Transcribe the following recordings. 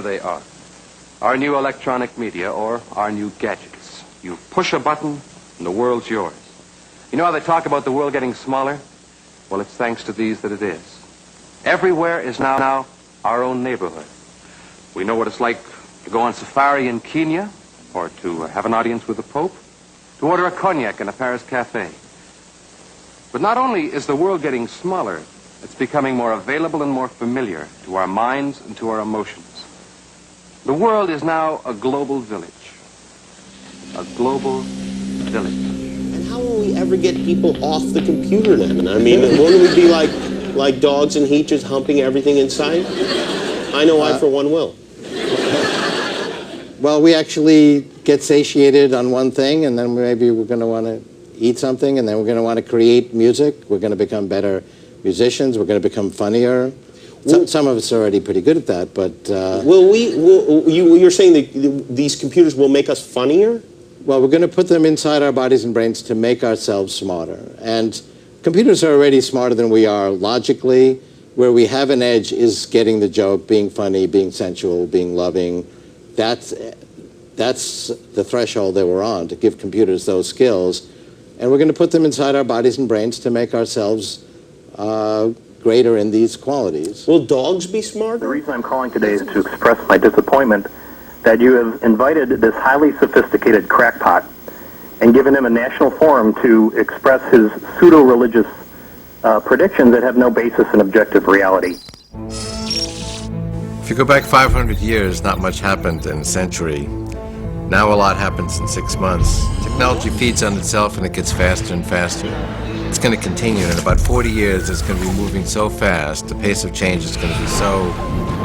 there they are. Our new electronic media, or our new gadgets. You push a button, and the world's yours. You know how they talk about the world getting smaller? Well, it's thanks to these that it is. Everywhere is now our own neighborhood. We know what it's like to go on safari in Kenya, or to have an audience with the Pope, to order a cognac in a Paris cafe. But not only is the world getting smaller, it's becoming more available and more familiar to our minds and to our emotions. The world is now a global village. A global village. And how will we ever get people off the computer then? I mean, won't we be like dogs in heat just humping everything in sight? I know I, for one, will. Well, we actually get satiated on one thing, and then maybe we're going to want to eat something, and then we're going to want to create music. We're going to become better musicians. We're going to become funnier. Some of us are already pretty good at that, but... you're saying that these computers will make us funnier? Well, we're going to put them inside our bodies and brains to make ourselves smarter. And computers are already smarter than we are logically. Where we have an edge is getting the joke, being funny, being sensual, being loving. That's the threshold that we're on, to give computers those skills. And we're going to put them inside our bodies and brains to make ourselves greater in these qualities. Will dogs be smarter? The reason I'm calling today is to express my disappointment that you have invited this highly sophisticated crackpot and given him a national forum to express his pseudo-religious predictions that have no basis in objective reality. If you go back 500 years, not much happened in a century. Now a lot happens in 6 months. Technology feeds on itself and it gets faster and faster. It's going to continue. In about 40 years, it's going to be moving so fast, the pace of change is going to be so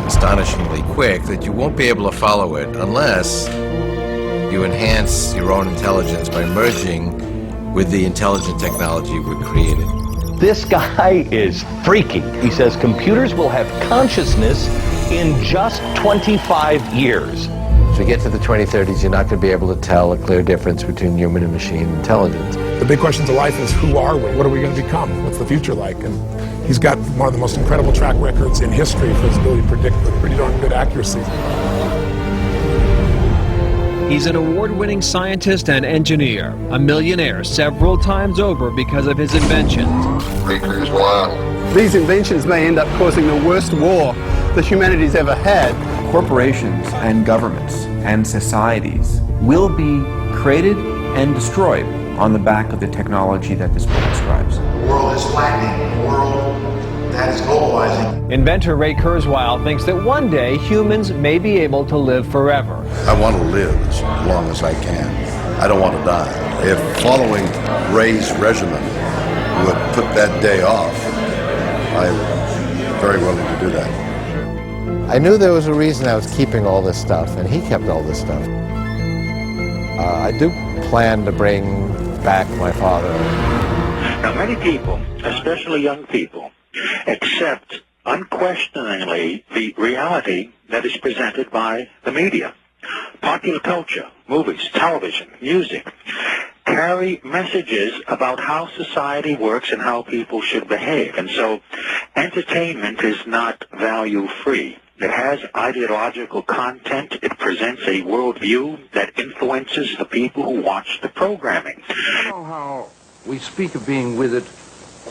astonishingly quick that you won't be able to follow it unless you enhance your own intelligence by merging with the intelligent technology we created. This guy is freaky. He says computers will have consciousness in just 25 years. As we get to the 2030s, you're not going to be able to tell a clear difference between human and machine intelligence. The big questions of life is, who are we? What are we going to become? What's the future like? And he's got one of the most incredible track records in history for his ability to predict with pretty darn good accuracy. He's an award-winning scientist and engineer, a millionaire several times over because of his inventions. Retribalization. Wow. These inventions may end up causing the worst war that humanity's ever had. Corporations and governments and societies will be created and destroyed on the back of the technology that this book describes. The world is flattening. The world that is globalizing. Inventor Ray Kurzweil thinks that one day humans may be able to live forever. I want to live as long as I can. I don't want to die. If following Ray's regimen would put that day off, I'm very willing to do that. I knew there was a reason I was keeping all this stuff, and he kept all this stuff. I do plan to bring back my father. Now, many people, especially young people, accept unquestioningly the reality that is presented by the media. Popular culture, movies, television, music, carry messages about how society works and how people should behave. And so entertainment is not value-free. It has ideological content. It presents a worldview that influences the people who watch the programming. You know how we speak of being with it,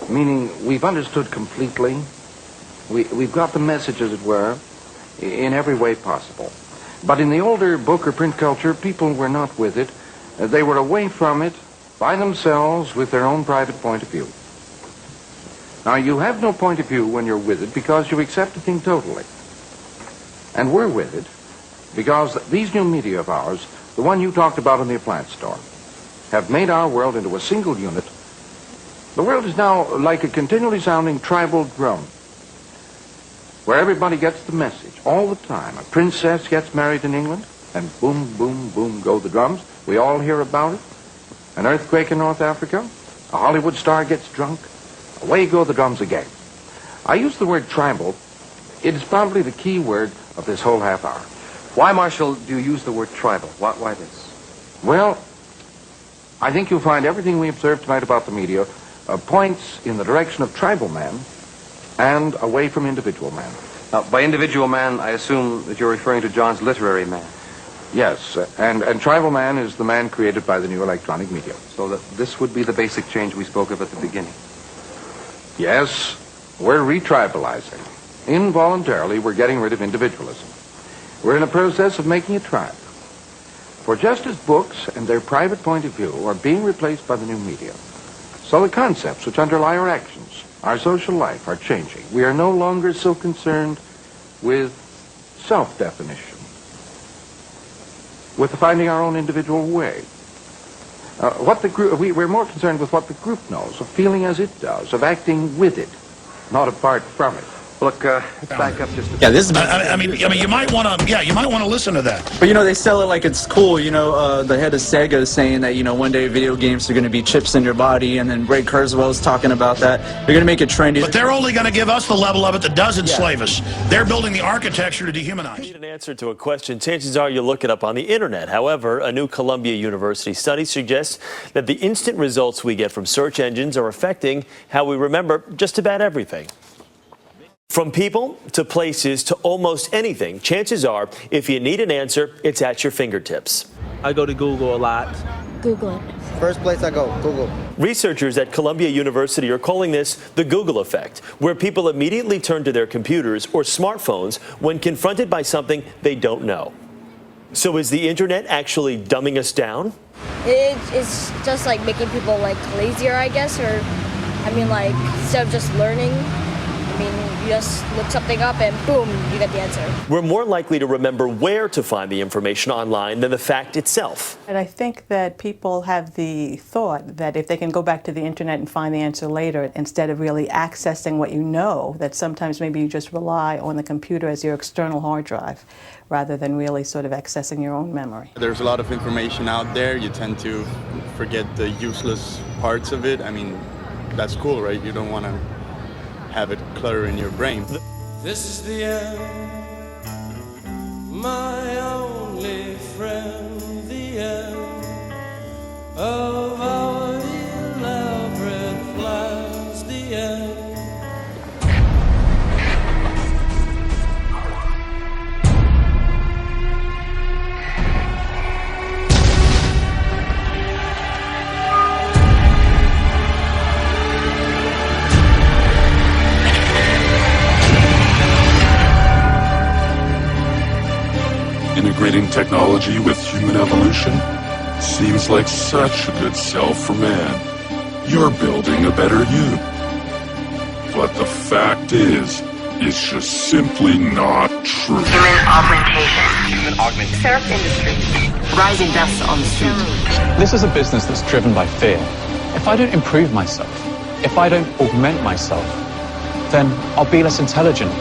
meaning we've understood completely. We've got the message, as it were, in every way possible. But in the older book or print culture, people were not with it. They were away from it by themselves with their own private point of view. Now, you have no point of view when you're with it because you accept the thing totally. And we're with it because these new media of ours, the one you talked about in the appliance store, have made our world into a single unit. The world is now like a continually sounding tribal drum, where everybody gets the message all the time. A princess gets married in England, and boom, boom, boom go the drums. We all hear about it. An earthquake in North Africa. A Hollywood star gets drunk. Away go the drums again. I use the word tribal. It is probably the key word of this whole half hour. Why, Marshall, do you use the word tribal? Why this? Well, I think you'll find everything we observed tonight about the media points in the direction of tribal man and away from individual man. By individual man, I assume that you're referring to John's literary man. Yes, and tribal man is the man created by the new electronic medium. So that this would be the basic change we spoke of at the beginning. Yes, we're retribalizing. Involuntarily, we're getting rid of individualism. We're in a process of making a tribe. For just as books and their private point of view are being replaced by the new media, so the concepts which underlie our actions, our social life, are changing. We are no longer so concerned with self-definition, with finding our own individual way. We're more concerned with what the group knows, of feeling as it does, of acting with it, not apart from it. Look, let's back up just a bit. Yeah, this is. I mean, you might want to. Yeah, you might want to listen to that. But they sell it like it's cool. The head of Sega is saying that one day video games are going to be chips in your body, and then Ray Kurzweil's talking about that. They're going to make it trendy. But they're only going to give us the level of it that does enslave us. They're building the architecture to dehumanize. You need an answer to a question. Chances are you'll look it up on the internet. However, a new Columbia University study suggests that the instant results we get from search engines are affecting how we remember just about everything. From people to places to almost anything, chances are, if you need an answer, it's at your fingertips. I go to Google a lot. Google it. First place I go, Google. Researchers at Columbia University are calling this the Google effect, where people immediately turn to their computers or smartphones when confronted by something they don't know. So is the internet actually dumbing us down? It's just like making people lazier, I guess, or instead of just learning, you just look something up and boom, you get the answer. We're more likely to remember where to find the information online than the fact itself. And I think that people have the thought that if they can go back to the internet and find the answer later, instead of really accessing what you know, that sometimes maybe you just rely on the computer as your external hard drive, rather than really sort of accessing your own memory. There's a lot of information out there. You tend to forget the useless parts of it. That's cool, right? You don't want to have it clutter in your brain. This is the end, my only friend, the end of our elaborate plans, the end. Integrating technology with human evolution seems like such a good sell for man. You're building a better you. But the fact is, it's just simply not true. Human augmentation. Surf industry. Rising deaths on the street. This is a business that's driven by fear. If I don't improve myself, if I don't augment myself, then I'll be less intelligent,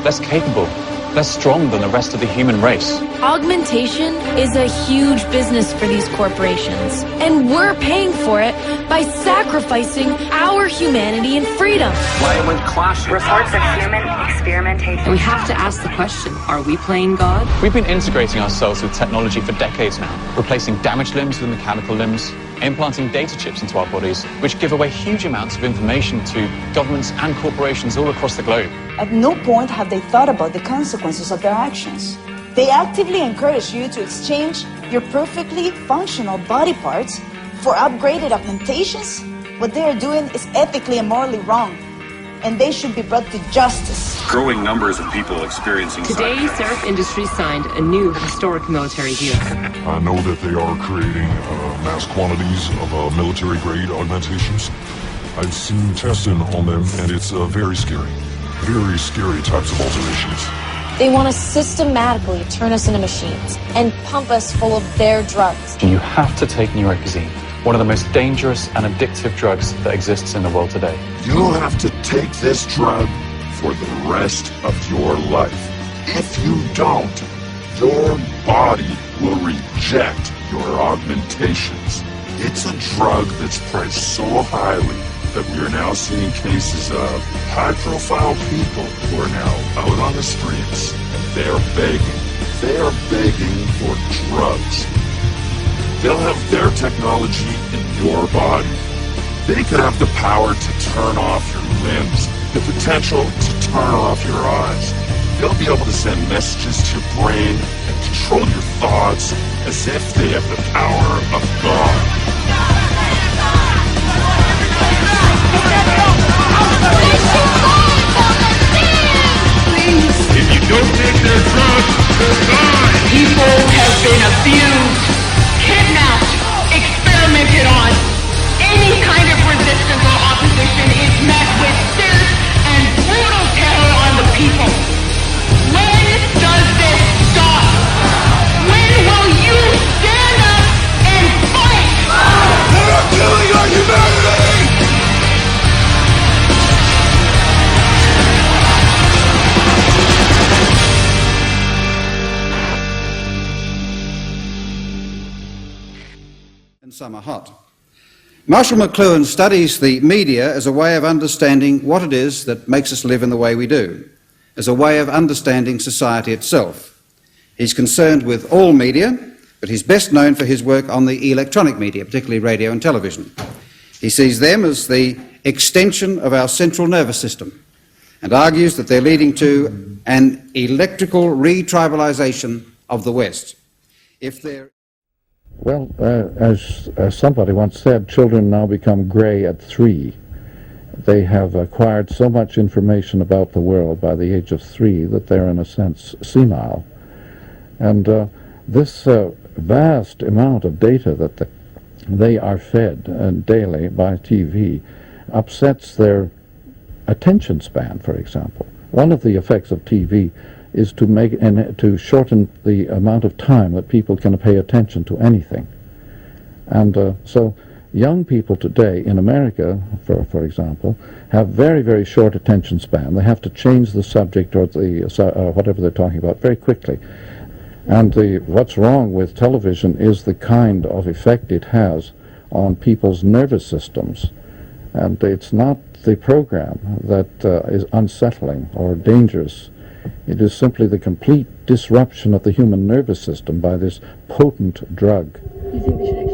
less capable, less strong than the rest of the human race. Augmentation is a huge business for these corporations, and we're paying for it by sacrificing our humanity and freedom. Why it went clashing. Reports of human experimentation. We have to ask the question, are we playing God? We've been integrating ourselves with technology for decades now, replacing damaged limbs with mechanical limbs, implanting data chips into our bodies, which give away huge amounts of information to governments and corporations all across the globe. At no point have they thought about the consequences of their actions. They actively encourage you to exchange your perfectly functional body parts for upgraded augmentations. What they are doing is ethically and morally wrong, and they should be brought to justice. Growing numbers of people experiencing Today, Surf Industries signed a new historic military deal. I know that they are creating mass quantities of military-grade augmentations. I've seen testing on them, and it's very scary types of alterations. They want to systematically turn us into machines and pump us full of their drugs. You have to take Neuroxazine, one of the most dangerous and addictive drugs that exists in the world today. You'll have to take this drug for the rest of your life. If you don't, your body will reject your augmentations. It's a drug that's priced so highly that we are now seeing cases of high-profile people who are now out on the streets, and they're begging. They're begging for drugs. They'll have their technology in your body. They could have the power to turn off your limbs, the potential to turn off your eyes. They'll be able to send messages to your brain and control your thoughts as if they have the power of God. Please. If you don't take their drugs, you'll die. People have been abused, kidnapped, experimented on. Any kind of resistance or opposition is met with fierce and brutal terror on the people. When does this stop? When will you stand up and fight? They are killing our humanity! And some are hot. Marshall McLuhan studies the media as a way of understanding what it is that makes us live in the way we do, as a way of understanding society itself. He's concerned with all media, but he's best known for his work on the electronic media, particularly radio and television. He sees them as the extension of our central nervous system and argues that they're leading to an electrical retribalization of the West. If they're Well, as somebody once said, children now become gray at 3. They have acquired so much information about the world by the age of 3 that they're in a sense senile. And this vast amount of data that they are fed daily by TV upsets their attention span, for example. One of the effects of TV is to shorten the amount of time that people can pay attention to anything. And so young people today in America, for example, have very, very short attention span. They have to change the subject or whatever they're talking about very quickly. And what's wrong with television is the kind of effect it has on people's nervous systems. And it's not the program that is unsettling or dangerous. It is simply the complete disruption of the human nervous system by this potent drug. You think they should